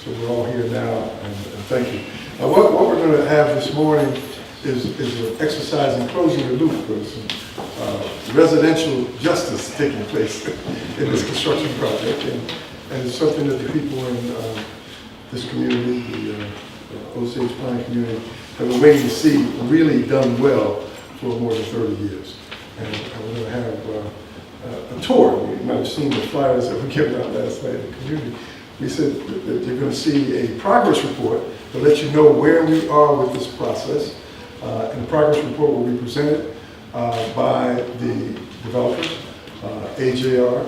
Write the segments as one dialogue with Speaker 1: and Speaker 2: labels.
Speaker 1: So we're all here now, and thank you. What we're going to have this morning is an exercise in closing the loop. There's some residential justice taking place in this construction project, and it's something that the people in this community, the Osage Pine community, have been waiting to see really done well for more than 30 years. And we're going to have a tour. You might have seen the flyers that were given out last night in the community. We said that you're going to see a progress report to let you know where we are with this process. And the progress report will be presented by the developers, AJR,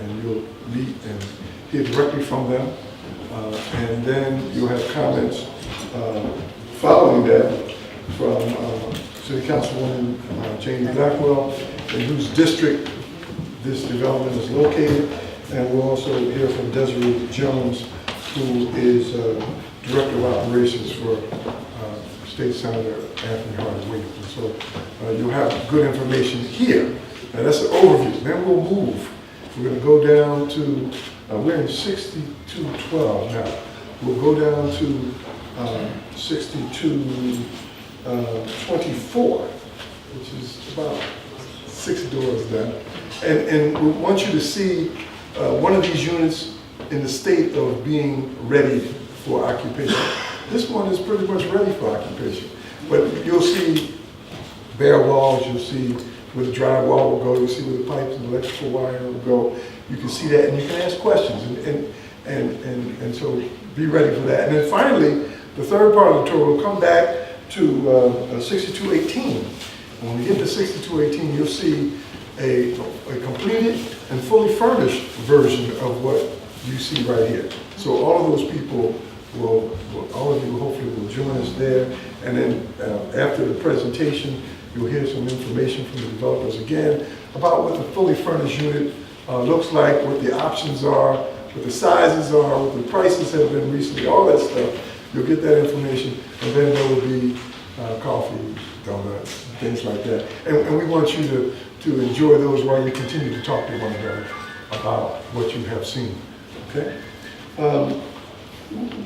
Speaker 1: and you'll meet and hear directly from them. And then you'll have comments following that from City Councilwoman Jannie Blackwell, in whose district this development is located. And we'll also hear from Desiree Jones, who is Director of Operations for State Senator Anthony Hardaway. So you'll have good information here. And that's an overview. Then we'll move. We're going to go down to, we're in 6212 now. We'll go down to 6224, which is about 6 doors down. And we want you to see one of these units in the state of being ready for occupation. This one is pretty much ready for occupation. But you'll see bare walls, you'll see where the drywall will go, you'll see where the pipes and electrical wire will go. You can see that and you can ask questions. And so be ready for that. And then finally, the third part of the tour will come back to 6218. When we get to 6218, you'll see a completed and fully furnished version of what you see right here. So all of those people all of you hopefully will join us there. And then after the presentation, you'll hear some information from the developers again about what the fully furnished unit looks like, what the options are, what the sizes are, what the prices have been recently, all that stuff. You'll get that information, and then there will be coffee, donuts, things like that. And we want you to enjoy those while you continue to talk to one another about what you have seen, okay?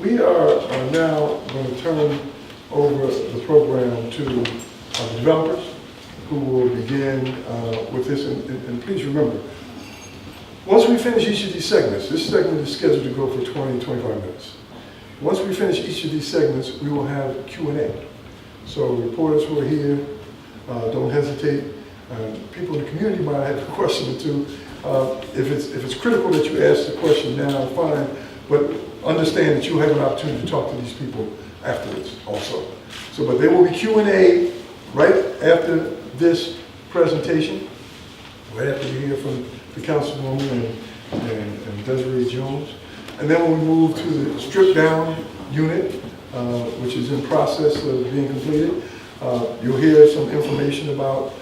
Speaker 1: We are now going to turn over the program to the developers who will begin with this. And please remember, once we finish each of these segments, this segment is scheduled to go for 20-25 minutes. Once we finish each of these segments, we will have Q&A. So reporters who are here, don't hesitate. People in the community might have a question or two. If it's critical that you ask the question now, fine. But understand that you'll have an opportunity to talk to these people afterwards also. So, but there will be Q&A right after this presentation, right after you hear from the Councilwoman and Desiree Jones. And then when we move to the strip down unit, which is in process of being completed, you'll hear some information about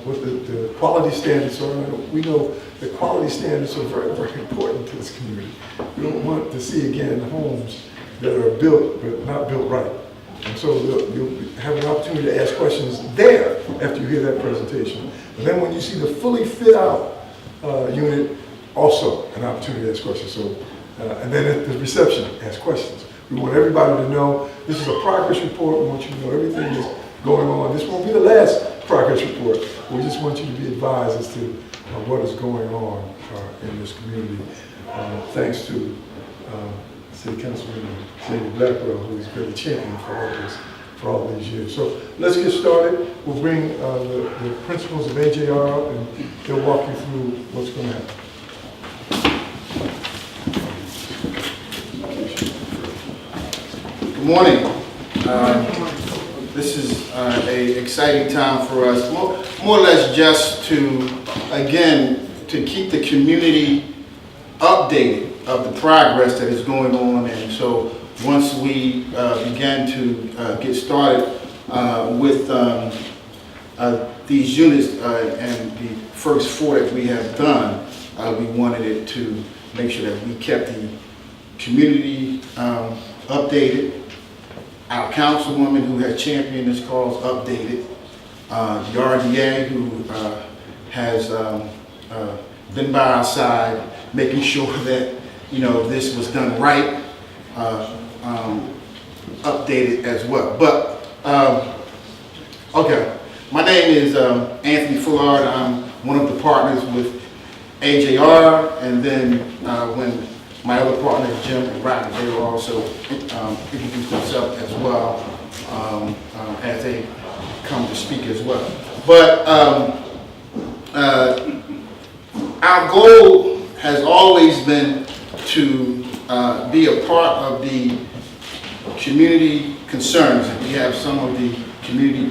Speaker 1: what the quality standards are. We know that quality standards are very, very important to this community. We don't want to see, again, homes that are built but not built right. And so you'll have an opportunity to ask questions there after you hear that presentation. And then when you see the fully fit out unit, also an opportunity to ask questions. So, and then at the reception, ask questions. We want everybody to know this is a progress report. We want you to know everything that's going on. This won't be the last progress report. We just want you to be advised as to what is going on in this community. Thanks to City Councilwoman Jannie Blackwell, who has been a champion for all this for all these years. So let's get started. We'll bring the principals of AJR up and they'll walk you through what's going to happen.
Speaker 2: Good morning. This is an exciting time for us, more or less just to, again, to keep the community updated of the progress that is going on. And so once we began to get started with these units and the first 4 that we have done, we wanted it to make sure that we kept the community updated. Our councilwoman who has championed this cause updated. The RDA who has been by our side, making sure that this was done right updated as well. But, okay, my name is Anthony Phila. I'm one of the partners with AJR, and then when my other partners, Jim and Rodney, they were also introduced themselves as well as they come to speak as well. But our goal has always been to be a part of the community concerns. And we have some of the community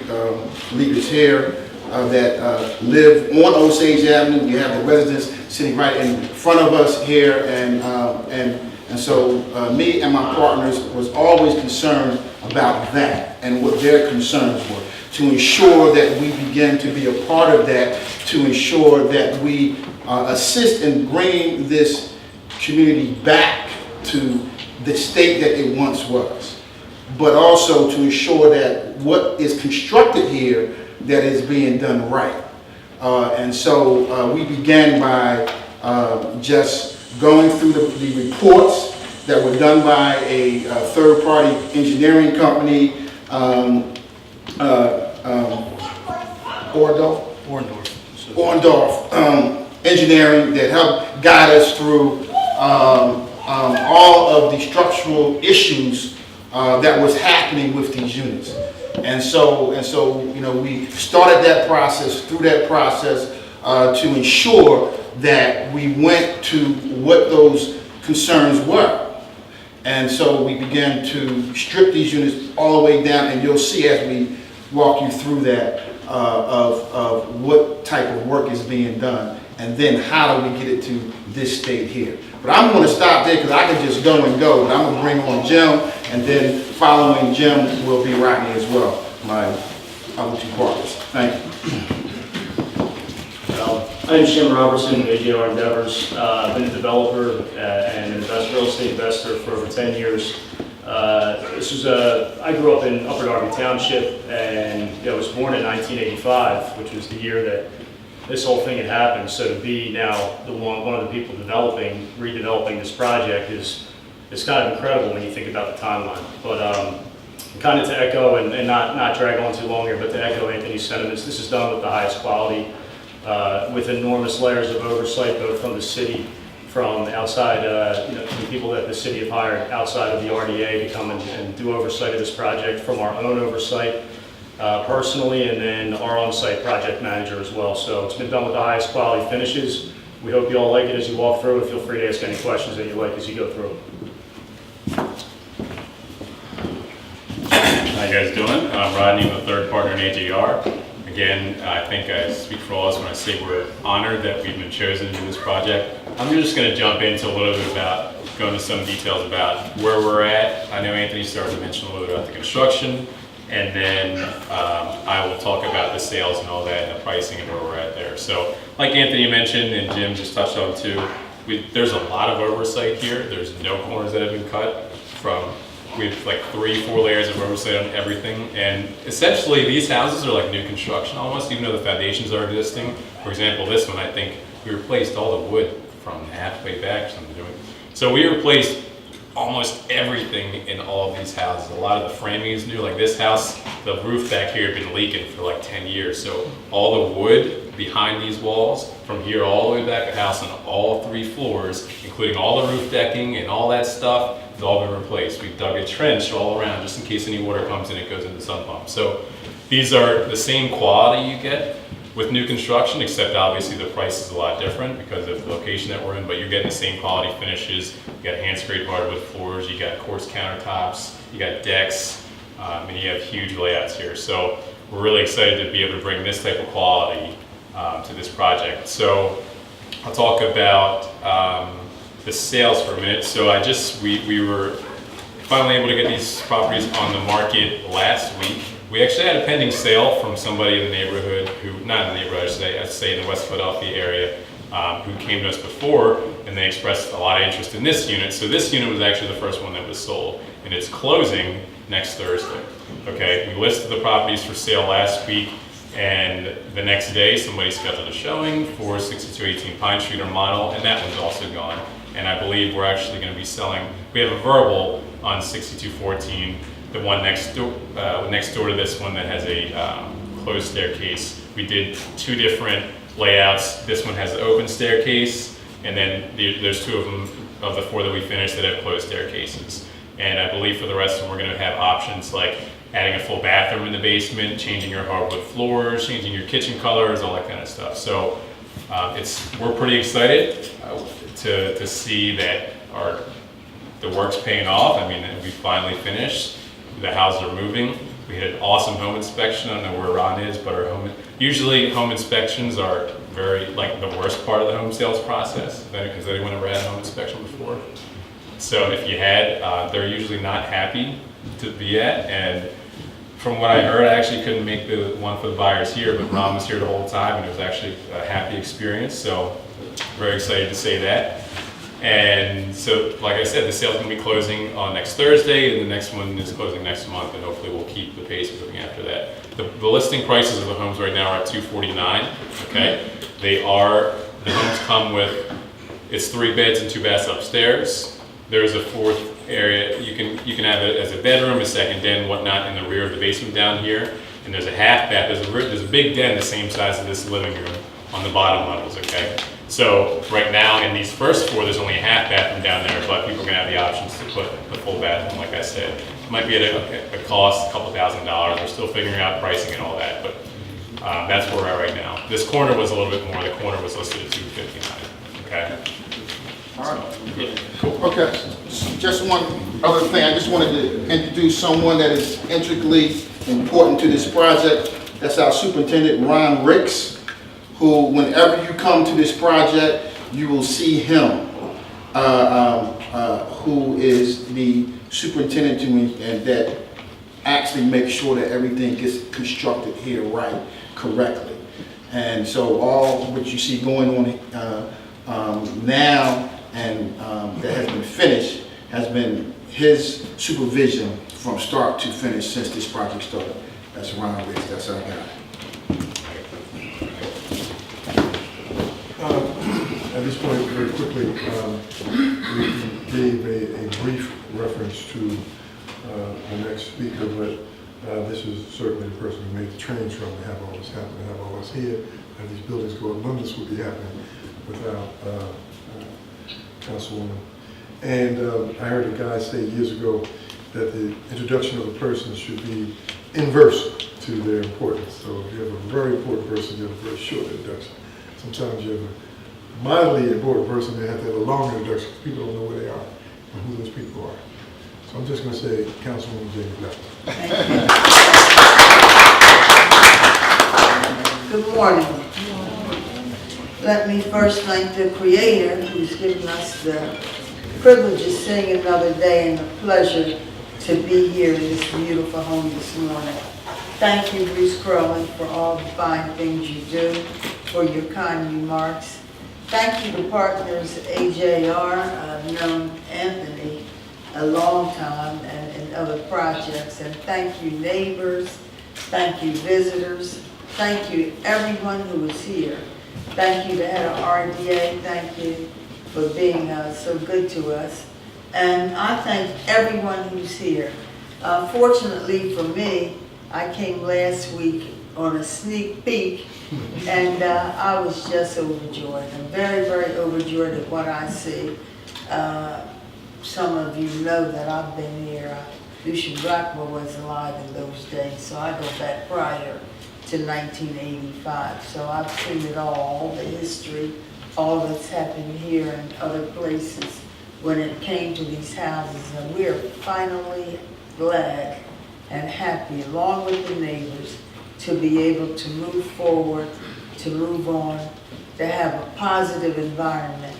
Speaker 2: leaders here that live on Osage Avenue. We have the residents sitting right in front of us here, and so me and my partners was always concerned about that and what their concerns were, to ensure that we begin to be a part of that, to ensure that we assist in bringing this community back to the state that it once was, but also to ensure that what is constructed here, that is being done right. And so we began by just going through the reports that were done by a third-party engineering company, Orndorff Engineering, that helped guide us through all of the structural issues that was happening with these units. And so, you know, we started that process, through that process, to ensure that we went to what those concerns were. And so we began to strip these units all the way down, and you'll see as we walk you through that of what type of work is being done, and then how do we get it to this state here. But I'm going to stop there because I can just go and go, but I'm going to bring on Jim, and then following Jim will be Rodney as well, my other two partners. Thank you.
Speaker 3: I'm Jim Robertson, AJR Endeavors. I've been a developer and an real estate investor for over 10 years. I grew up in Upper Darby Township, and I was born in 1985, which was the year that this whole thing had happened. So to be now one of the people redeveloping this project is kind of incredible when you think about the timeline. But kind of to echo, and not drag on too long here, but to echo Anthony's sentiments, this is done with the highest quality, with enormous layers of oversight, both from the city, from outside, from people that the city have hired outside of the RDA to come and do oversight of this project, from our own oversight personally, and then our on-site project manager as well. So it's been done with the highest quality finishes. We hope you all like it as you walk through it. Feel free to ask any questions that you like as you go through it.
Speaker 4: How you guys doing? I'm Rodney, I'm a third partner in AJR. Again, I think I speak for all of us when I say we're honored that we've been chosen to do this project. I'm just going to jump into a little bit about, go into some details about where we're at. I know Anthony started to mention a little bit about the construction, and then I will talk about the sales and all that, and the pricing and where we're at there. So, like Anthony mentioned, and Jim just touched on too, there's a lot of oversight here. There's no corners that have been cut from. We have like 3-4 layers of oversight on everything, and essentially these houses are like new construction almost, even though the foundations are existing. For example, this one, I think we replaced all the wood from halfway back. So we replaced almost everything in all of these houses. A lot of the framing is new. Like this house, the roof back here had been leaking for like 10 years. So all the wood behind these walls, from here all the way back, the house on all 3 floors, including all the roof decking and all that stuff, has all been replaced. We've dug a trench all around just in case any water comes in, it goes into the sun pump. So these are the same quality you get with new construction, except obviously the price is a lot different because of the location that we're in, but you're getting the same quality finishes. You got hand sprayed hardwood floors, you got quartz countertops, you got decks, and you have huge layouts here. So we're really excited to be able to bring this type of quality to this project. So I'll talk about the sales for a minute. So we were finally able to get these properties on the market last week. We actually had a pending sale from somebody in the neighborhood not in the neighborhood, I'd say in the West Philadelphia area, who came to us before, and they expressed a lot of interest in this unit. So this unit was actually the first one that was sold, and it's closing next Thursday. Okay, we listed the properties for sale last week, and the next day somebody scheduled a showing for 6218 Pine Street or model, and that one's also gone. and I believe we're actually going to be selling, we have a verbal on 6214, the one next door to this one that has a closed staircase. We did 2 different layouts. This one has an open staircase, and then there's 2 of them, of the 4 that we finished, that have closed staircases. And I believe for the rest of them, we're going to have options like adding a full bathroom in the basement, changing your hardwood floors, changing your kitchen colors, all that kind of stuff. So we're pretty excited to see that the work's paying off. I mean, we finally finished. The houses are moving. We had an awesome home inspection. I don't know where Ron is, but usually home inspections are very, like, the worst part of the home sales process. Has anyone ever had a home inspection before? So if you had, they're usually not happy to be at. And from what I heard, I actually couldn't make the one for the buyers here, but Ron was here the whole time, and it was actually a happy experience. So very excited to say that. And so, like I said, the sale's gonna be closing on next Thursday, and the next one is closing next month, and hopefully we'll keep the pace moving after that. The listing prices of the homes right now are at $249. Okay, the homes come with, it's 3 beds and 2 baths upstairs. There's a 4th area. You can have it as a bedroom, a second den, whatnot, in the rear of the basement down here. And there's a half bath. There's a big den the same size as this living room on the bottom levels. Okay. So right now in these first 4, there's only a half bathroom down there, but people are gonna have the options to put the full bathroom, like I said. It might be at a cost, a couple $1,000s. We're still figuring out pricing and all that, but that's where we're at right now. This corner was a little bit more. The corner was listed at $259. Okay.
Speaker 2: All right. Yeah. Cool. Okay. Just one other thing. I just wanted to introduce someone that is intricately important to this project. That's our superintendent, Ron Ricks, who, whenever you come to this project, you will see him, who is the superintendent and that actually makes sure that everything gets constructed here right, correctly. And so all what you see going on now and that has been finished has been his supervision from start to finish since this project started. That's Ron Ricks. That's our guy.
Speaker 1: At this point, very quickly, we gave a brief reference to the next speaker, but this is certainly the person who made the trains from to have all this happen, to have all this here, have these buildings go up. None of this would be happening without Councilwoman. And I heard a guy say years ago that the introduction of a person should be inverse to their importance. So if you have a very important person, you have a very short introduction. Sometimes you have a mildly important person, they have to have a long introduction because people don't know where they are and who those people are. So I'm just going to say, Councilwoman Jannie Blackwell.
Speaker 5: Good morning. Let me first thank the Creator who's given us the privilege of seeing another day and the pleasure to be here in this beautiful home this morning. Thank you, Bruce Crowley, for all the fine things you do, for your kind remarks. Thank you to partners AJR. I've known Anthony a long time and in other projects. And thank you, neighbors. Thank you, visitors. Thank you, everyone who is here. Thank you to head of RDA. Thank you for being so good to us. And I thank everyone who's here. Fortunately for me, I came last week on a sneak peek, and I was just overjoyed. I'm very, very overjoyed at what I see. Some of you know that I've been here. Lucian Blackwell was alive in those days, so I go back prior to 1985. So I've seen it all the history, all that's happened here and other places when it came to these houses. And we are finally glad and happy, along with the neighbors, to be able to move forward, to move on, to have a positive environment.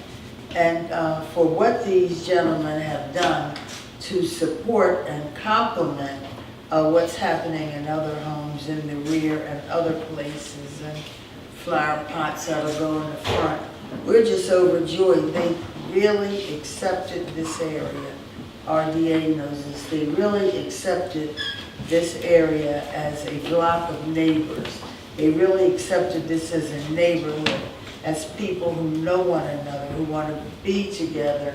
Speaker 5: And for what these gentlemen have done to support and complement what's happening in other homes in the rear and other places, and flower pots that'll go in the front. We're just overjoyed. They really accepted this area. RDA knows this. They really accepted this area as a block of neighbors. They really accepted this as a neighborhood. as people who know one another, who want to be together,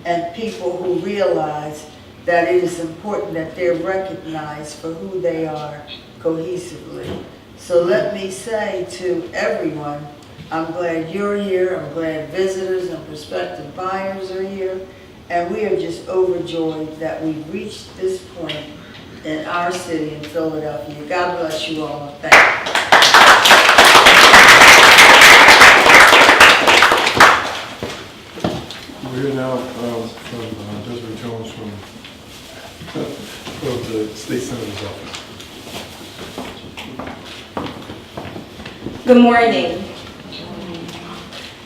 Speaker 5: and people who realize that it is important that they're recognized for who they are cohesively. So let me say to everyone, I'm glad you're here, I'm glad visitors and prospective buyers are here, and we are just overjoyed that we've reached this point in our city in Philadelphia. God bless you all, and thank you.
Speaker 1: We're here now from Desiree Jones from the State Senator's office.
Speaker 6: Good morning.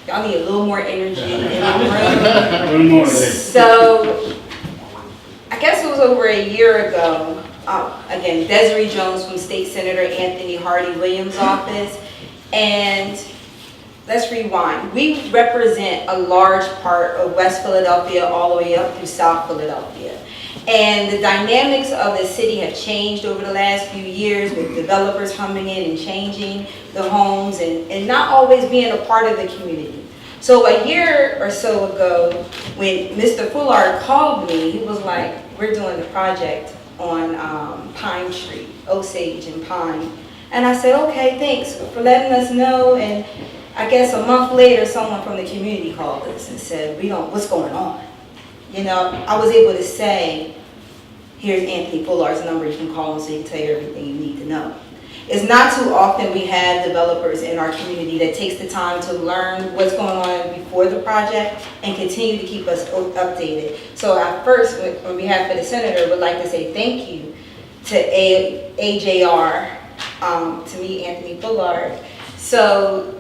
Speaker 6: Y'all need a little more energy in the room. So, I guess it was over a year ago, again, Desiree Jones from State Senator Anthony Hardy Williams' office, and let's rewind. We represent a large part of West Philadelphia all the way up through South Philadelphia. And the dynamics of the city have changed over the last few years with developers coming in and changing the homes and not always being a part of the community. So a year or so ago, when Mr. Phila called me, he was like, we're doing the project on Pine Street, Osage and Pine. And I said, okay, thanks for letting us know. And I guess a month later, someone from the community called us and said, what's going on? You know, I was able to say, here's Anthony Fuller's number, you can call him so he can tell you everything you need to know. It's not too often we have developers in our community that takes the time to learn what's going on before the project and continue to keep us updated. So I first, on behalf of the senator, would like to say thank you to AJR, to me, Anthony Fuller. So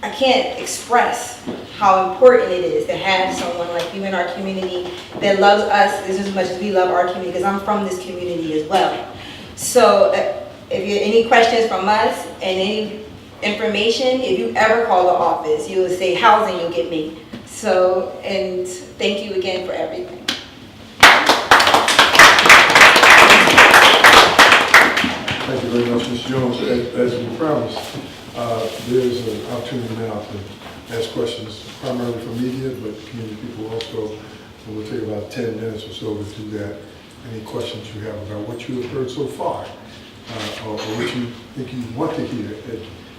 Speaker 6: I can't express how important it is to have someone like you in our community that loves us as much as we love our community, because I'm from this community as well. So if you have any questions from us and any information, if you ever call the office, you will say housing, you'll get me. So, and thank you again for everything.
Speaker 1: Thank you very much, Ms. Jones. As we promised, there's an opportunity now to ask questions primarily from media, but community people also. And we'll take about 10 minutes or so to do that. Any questions you have about what you have heard so far, or what you think you want to hear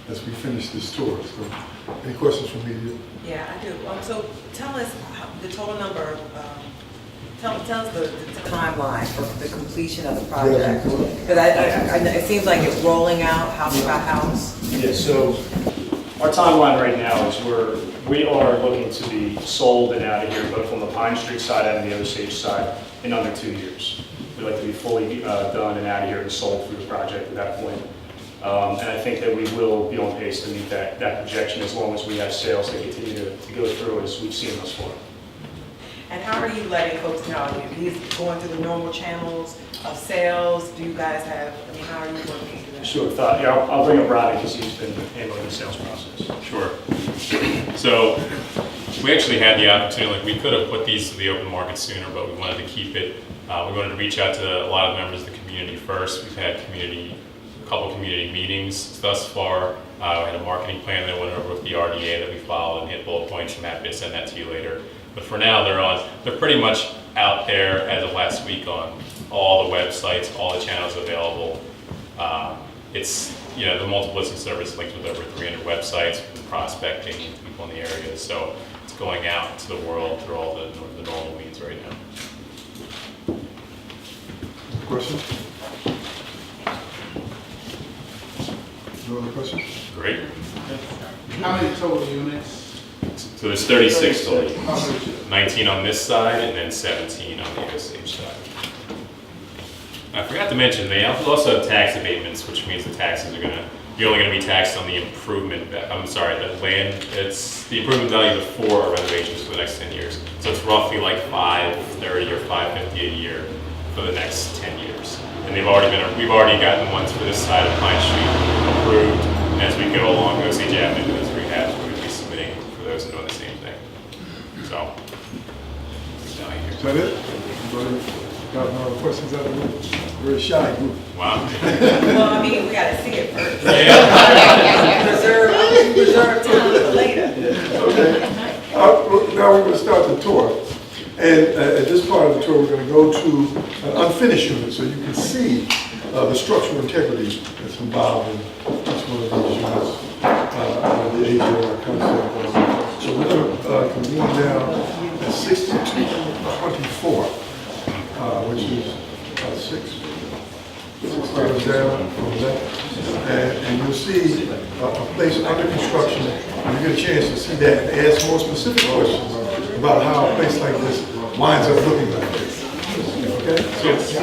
Speaker 1: as we finish this tour. So, any questions from media?
Speaker 7: Yeah, I do. So tell us the total number of, tell us the timeline for the completion of the project. Because it seems like it's rolling out house by house.
Speaker 3: Yeah, so our timeline right now is we are looking to be sold and out of here, both on the Pine Street side and the Osage side, in under 2 years. We'd like to be fully done and out of here and sold through the project at that point. And I think that we will be on pace to meet that projection as long as we have sales that continue to go through as we've seen thus far.
Speaker 7: And how are you letting folks know? Are you going through the normal channels of sales? Do you guys have, how are you working through that?
Speaker 3: Sure, I'll bring up Robbie because he's been handling the sales process.
Speaker 4: Sure. So we actually had the opportunity, like we could have put these to the open market sooner, but we wanted to keep it. We wanted to reach out to a lot of members of the community first. We've had a couple community meetings thus far. We had a marketing plan that went over with the RDA that we followed and hit bullet points. I'm happy to send that to you later. But for now, they're pretty much out there as of last week on all the websites, all the channels available. It's, the multiple listing service linked with over 300 websites, prospecting people in the area. So it's going out to the world through all the normal means right now.
Speaker 1: Questions? No other questions?
Speaker 4: Great.
Speaker 2: How many total units?
Speaker 4: So there's 36 total units. 19 on this side and then 17 on the Osage side. I forgot to mention, they also have tax abatements, which means the taxes are you're only going to be taxed on the improvement, the improvement value before renovations for the next 10 years. So it's roughly like $530 or $550 a year for the next 10 years. And we've already gotten ones for this side of Pine Street approved. And as we go along Osage Avenue, those rehabs, we're going to be submitting for those and doing the same thing. So,
Speaker 1: Is that it? Anybody got no other questions out of the room? We're a shy group.
Speaker 4: Wow.
Speaker 7: Well, I mean, we gotta see it first.
Speaker 4: Yeah.
Speaker 7: Reserve time for later.
Speaker 1: Okay. Well, now we're going to start the tour. And at this part of the tour, we're going to go to an unfinished unit so you can see the structural integrity that's involved in each one of these units of the AJR concept. So we're going to convene now at 6224, which is 6 stairs down from that. And you'll see a place under construction. You get a chance to see that and ask more specific questions about how a place like this winds up looking like this.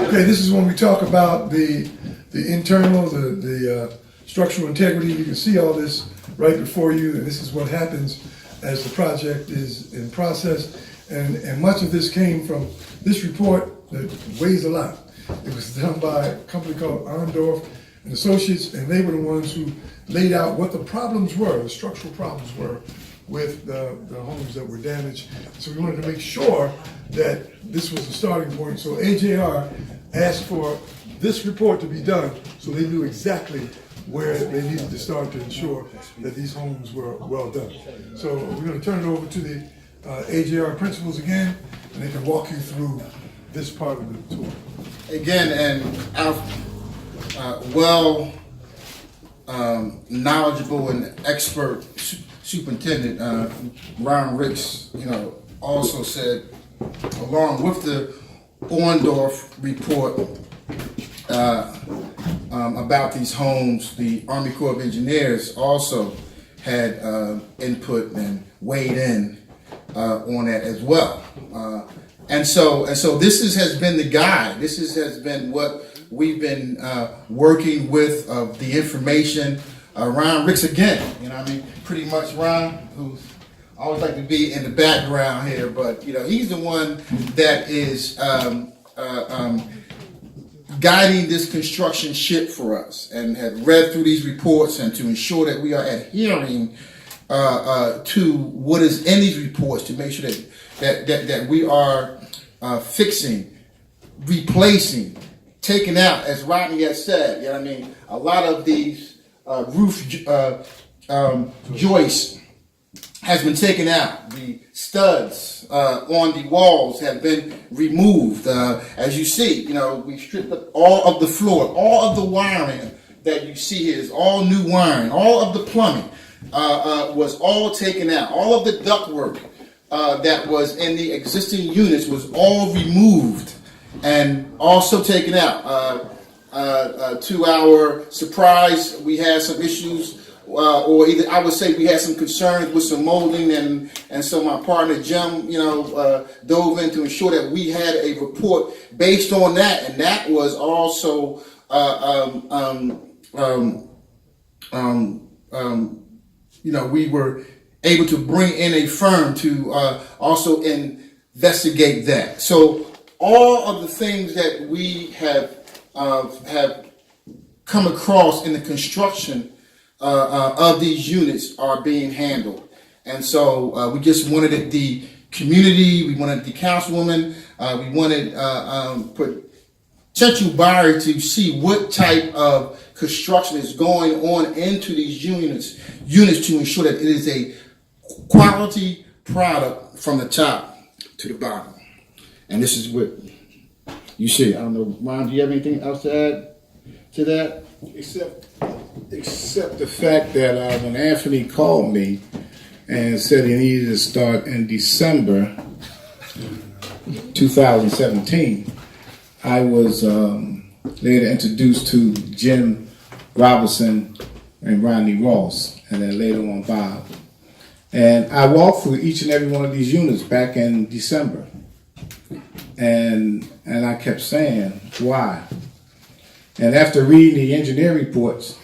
Speaker 1: Okay, this is when we talk about the internal, the structural integrity. You can see all this right before you, and this is what happens as the project is in process. And much of this came from this report that weighs a lot. It was done by a company called Orndorff and Associates, and they were the ones who laid out what the problems were, the structural problems were with the homes that were damaged. So we wanted to make sure that this was the starting point. So AJR asked for this report to be done so they knew exactly where they needed to start to ensure that these homes were well done. So we're going to turn it over to the AJR principals again, and they can walk you through this part of the tour.
Speaker 2: Again, and our knowledgeable and expert superintendent, Ron Ricks, also said, along with the Orndorff report about these homes, the Army Corps of Engineers also had input and weighed in on that as well. And so this has been the guide. This has been what we've been working with the information. Ron Ricks again, pretty much Ron, who's always like to be in the background here, but he's the one that is guiding this construction ship for us and had read through these reports and to ensure that we are adhering to what is in these reports to make sure that we are fixing, replacing, taking out, as Rodney has said, a lot of these roof joists has been taken out. The studs on the walls have been removed. As you see, we stripped up all of the floor, all of the wiring that you see here is all new wiring, all of the plumbing was all taken out. All of the ductwork that was in the existing units was all removed and also taken out. To our surprise, we had some issues, or either I would say we had some concerns with some molding, and so my partner Jim, dove in to ensure that we had a report based on that, and that was also we were able to bring in a firm to also investigate that. So all of the things that we have come across in the construction of these units are being handled. And so we just wanted the community, we wanted the councilwoman, we wanted potential buyer to see what type of construction is going on into these units to ensure that it is a quality product from the top to the bottom. And this is what you see. I don't know, Ron, do you have anything else to add to that?
Speaker 8: Except the fact that when Anthony called me and said he needed to start in December 2017, I was later introduced to Jim Robinson and Rodney Ross, and then later on Bob. And I walked through each and every one of these units back in December. And I kept saying, why? And after reading the engineer reports,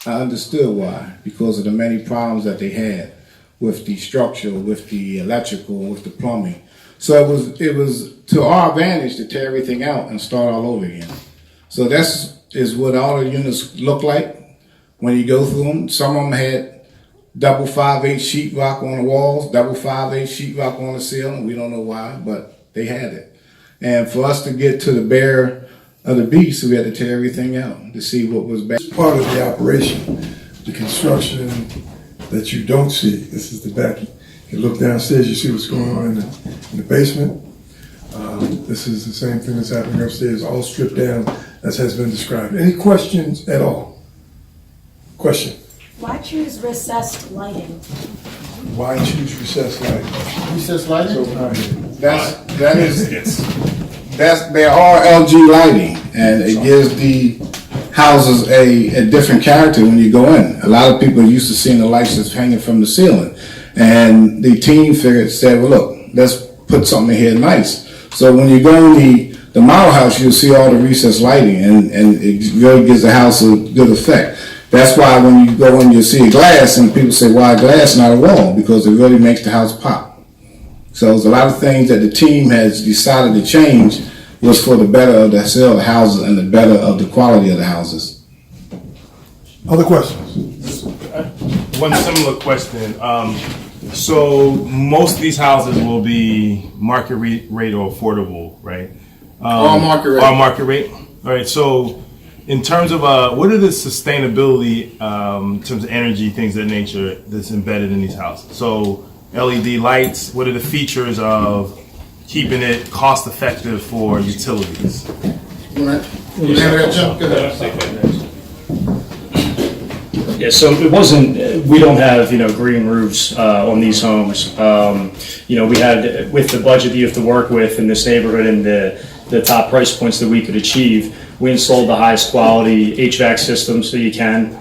Speaker 8: I understood why, because of the many problems that they had with the structure, with the electrical, with the plumbing. So it was to our advantage to tear everything out and start all over again. So is what all the units look like when you go through them. Some of them had double 5/8 sheetrock on the walls, double 5/8 sheetrock on the ceiling. We don't know why, but they had it. And for us to get to the bare of the beast, we had to tear everything out to see what was bad.
Speaker 1: Part of the operation, the construction that you don't see. This is the back. You look downstairs, you see what's going on in the basement. This is the same thing that's happening upstairs, all stripped down as has been described. Any questions at all? Question?
Speaker 9: Why choose recessed lighting?
Speaker 1: Why choose recessed lighting?
Speaker 2: Recess lighting?
Speaker 8: They are LG lighting, and it gives the houses a different character when you go in. A lot of people are used to seeing the lights that's hanging from the ceiling, and the team said, well, look, let's put something here nice. So when you go in the model house, you'll see all the recessed lighting, and it really gives the house a good effect. That's why when you go in, you'll see a glass, and people say, why glass, not a wall? Because it really makes the house pop. So there's a lot of things that the team has decided to change was for the better of the sale of the houses and the better of the quality of the houses.
Speaker 1: Other questions?
Speaker 10: One similar question. So most of these houses will be market rate or affordable, right?
Speaker 2: All market rate.
Speaker 10: All market rate. All right. So in terms of what are the sustainability, in terms of energy, things of that nature that's embedded in these houses? So LED lights, what are the features of keeping it cost effective for utilities?
Speaker 3: Yeah, so it wasn't, we don't have, green roofs on these homes. We had, with the budget that you have to work with in this neighborhood and the top price points that we could achieve, we installed the highest quality HVAC systems that you can,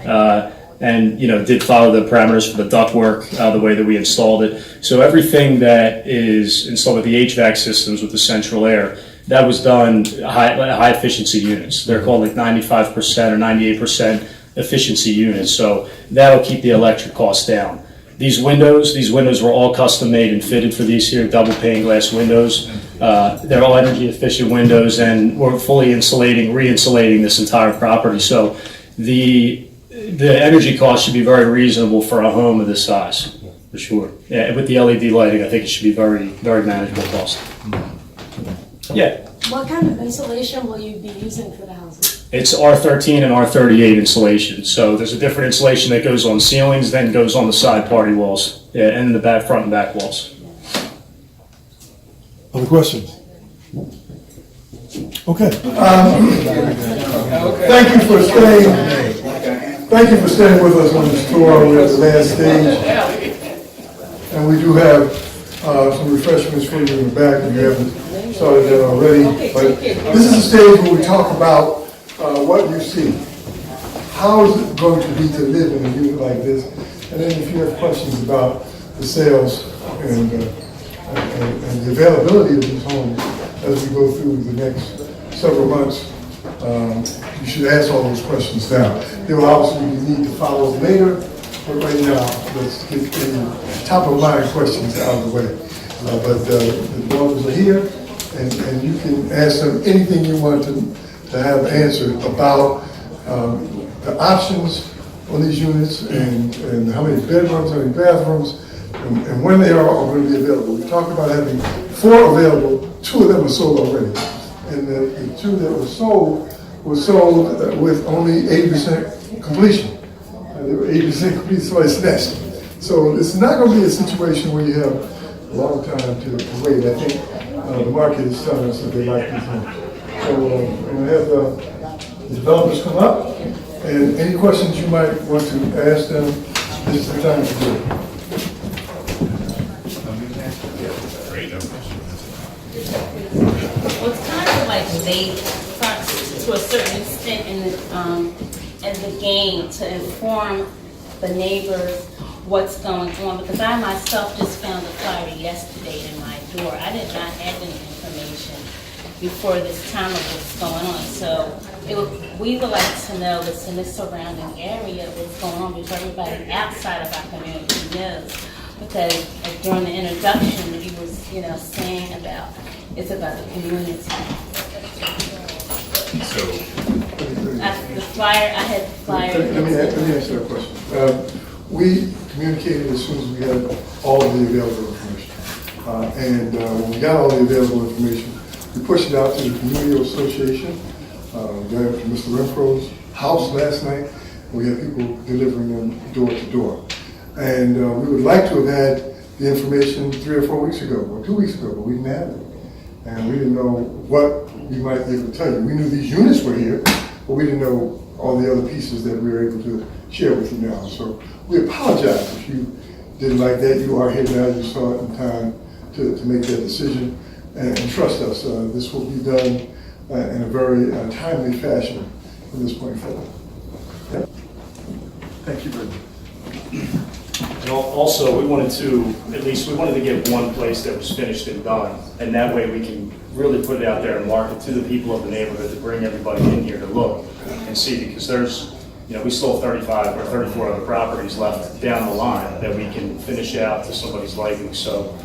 Speaker 3: and did follow the parameters for the ductwork the way that we installed it. So everything that is installed with the HVAC systems with the central air, that was done high efficiency units. They're called like 95% or 98% efficiency units. So that'll keep the electric costs down. These windows were all custom made and fitted for these here double pane glass windows. They're all energy efficient windows, and we're fully re-insulating this entire property. So the energy cost should be very reasonable for a home of this size, for sure. Yeah, with the LED lighting, I think it should be very, very manageable cost. Yeah.
Speaker 9: What kind of insulation will you be using for the houses?
Speaker 3: It's R13 and R38 insulation. So there's a different insulation that goes on ceilings, then goes on the side party walls, and the front and back walls.
Speaker 1: Other questions? Okay. Thank you for staying with us on this tour. We're at the last stage, and we do have some refreshments for you in the back if you haven't started that already. But this is the stage where we talk about what you see. How is it going to be to live in a unit like this? And then if you have questions about the sales and the availability of these homes as we go through the next several months, you should ask all those questions now. There will obviously be need to follow later, but right now, let's get the top of mind questions out of the way. But the developers are here, and you can ask them anything you want to have answered about the options on these units and how many bedrooms, how many bathrooms, and when they are going to be available. We talked about having 4 available. 2 of them are sold already. And the 2 that were sold with only 80% completion. They were 80% complete, so it's next. So it's not going to be a situation where you have a long time to wait. I think the market is telling us that they like these homes. So I'm going to have the developers come up, and any questions you might want to ask them, this is the time to do it.
Speaker 11: Well, it's kind of like late to a certain extent in the game to inform the neighbors what's going on, because I myself just found a fire yesterday in my door. I did not have any information before this time of what's going on. So we would like to know what's in the surrounding area, what's going on, because everybody outside of our community knows. Because during the introduction, he was, saying about it's about the community.
Speaker 4: So
Speaker 11: The flyer, I had the flyer.
Speaker 1: Let me answer that question. We communicated as soon as we had all of the available information. And when we got all the available information, we pushed it out to the Community Association. Got it from Mr. Renfro's house last night. We have people delivering them door to door. And we would like to have had the information 3 or 4 weeks ago, or 2 weeks ago, but we didn't have it. And we didn't know what we might be able to tell you. We knew these units were here, but we didn't know all the other pieces that we were able to share with you now. So we apologize if you didn't like that. You are here now, you saw it in time to make that decision. And trust us, this will be done in a very timely fashion from this point forward. Yeah. Thank you very much.
Speaker 3: And also, we wanted to get one place that was finished and done, and that way we can really put it out there and market to the people of the neighborhood to bring everybody in here to look and see, because there's, we still have 35 or 34 other properties left down the line that we can finish out to somebody's liking. So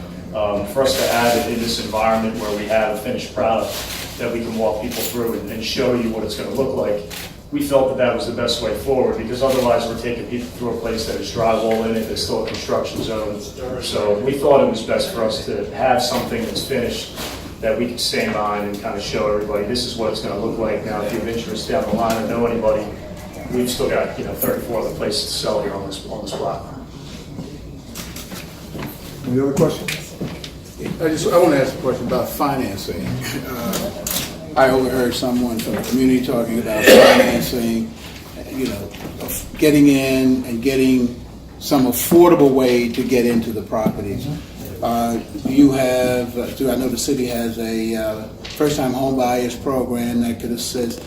Speaker 3: for us to have it in this environment where we have a finished product that we can walk people through and show you what it's going to look like, we felt that that was the best way forward, because otherwise we're taking people through a place that is drywall in it, that's still a construction zone. So we thought it was best for us to have something that's finished that we can stand behind and kind of show everybody this is what it's going to look like. Now, if you have interest down the line or know anybody, we've still got 34 other places to sell here on this block.
Speaker 1: Any other questions?
Speaker 12: I want to ask a question about financing. I overheard someone from the community talking about financing, getting in and getting some affordable way to get into the properties. You have, I know the city has a first-time home buyers program that could assist.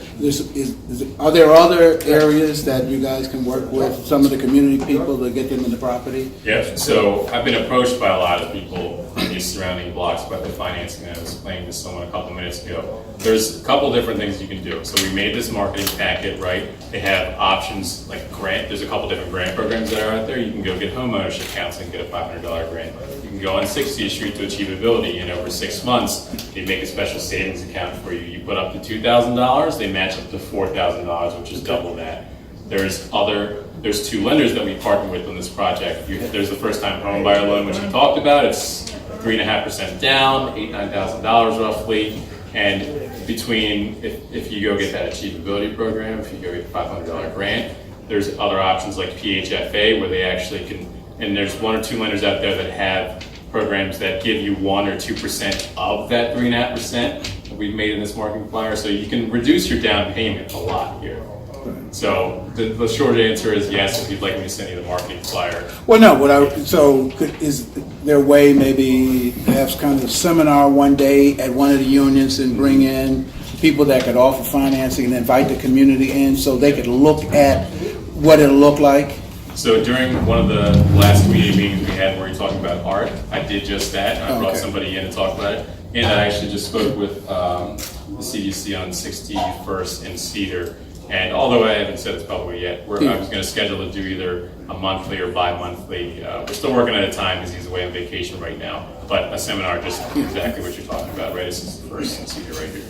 Speaker 12: Are there other areas that you guys can work with some of the community people to get them in the property?
Speaker 4: Yeah, so I've been approached by a lot of people in these surrounding blocks about the financing. I was explaining to someone a couple minutes ago. There's a couple different things you can do. So we made this marketing packet, right? They have options like grant. There's a couple different grant programs that are out there. You can go get home ownership counseling, get a $500 grant. You can go on 60th Street to Achievability, and over 6 months, they make a special savings account for you. You put up to $2,000, they match up to $4,000, which is double that. There's 2 lenders that we partner with on this project. There's the first-time home buyer loan, which we talked about. It's 3.5% down, $8,000-9,000 roughly. And between, if you go get that achievability program, if you go get the $500 grant, there's other options like PHFA where they actually can, and there's 1 or 2 lenders out there that have programs that give you 1 or 2% of that 3.5% that we've made in this marketing flyer. So you can reduce your down payment a lot here. So the short answer is yes, if you'd like me to send you the marketing flyer.
Speaker 12: Well, no, is there a way maybe have kind of a seminar one day at one of the unions and bring in people that could offer financing and invite the community in so they could look at what it'll look like?
Speaker 4: So during one of the last community meetings we had where we were talking about art, I did just that. I brought somebody in to talk about it. And I actually just spoke with the CDC on 61st and Cedar. And although I haven't said this publicly yet, I was going to schedule to do either a monthly or bi-monthly. We're still working at a time because he's away on vacation right now. But a seminar, just exactly what you're talking about, right? This is the first and Cedar right here.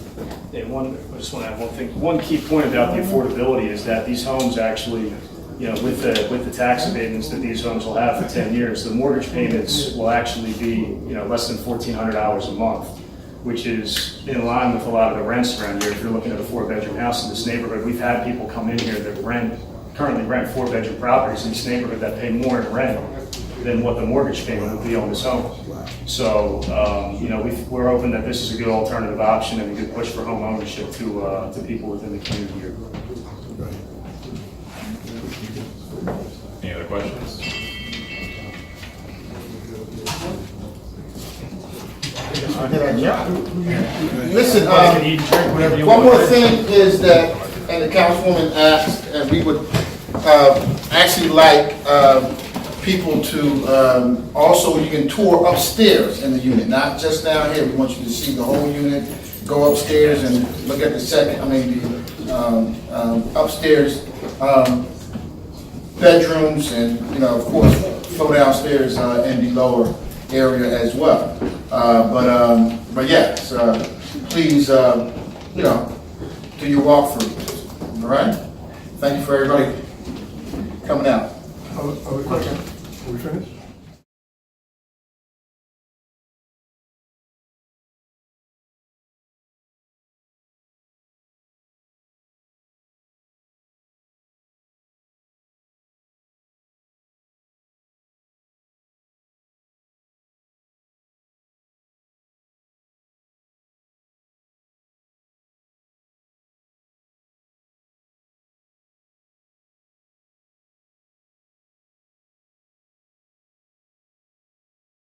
Speaker 3: Yeah, I just want to add one thing. One key point about the affordability is that these homes actually, with the tax abatements that these homes will have for 10 years, the mortgage payments will actually be, less than $1,400 a month, which is in line with a lot of the rents around here. If you're looking at a 4-bedroom house in this neighborhood, we've had people come in here that currently rent 4-bedroom properties in this neighborhood that pay more in rent than what the mortgage payment would be on this home. So, we're hoping that this is a good alternative option and a good push for home ownership to people within the community here.
Speaker 4: Any other questions?
Speaker 2: Listen, one more thing is that, and the Councilwoman asked, and we would actually like people to also, you can tour upstairs in the unit, not just down here. We want you to see the whole unit, go upstairs and look at the upstairs bedrooms, and of course, go downstairs in the lower area as well. But yes, please, do your walkthrough. All right. Thank you for everybody coming out.
Speaker 1: Other questions? Are we finished?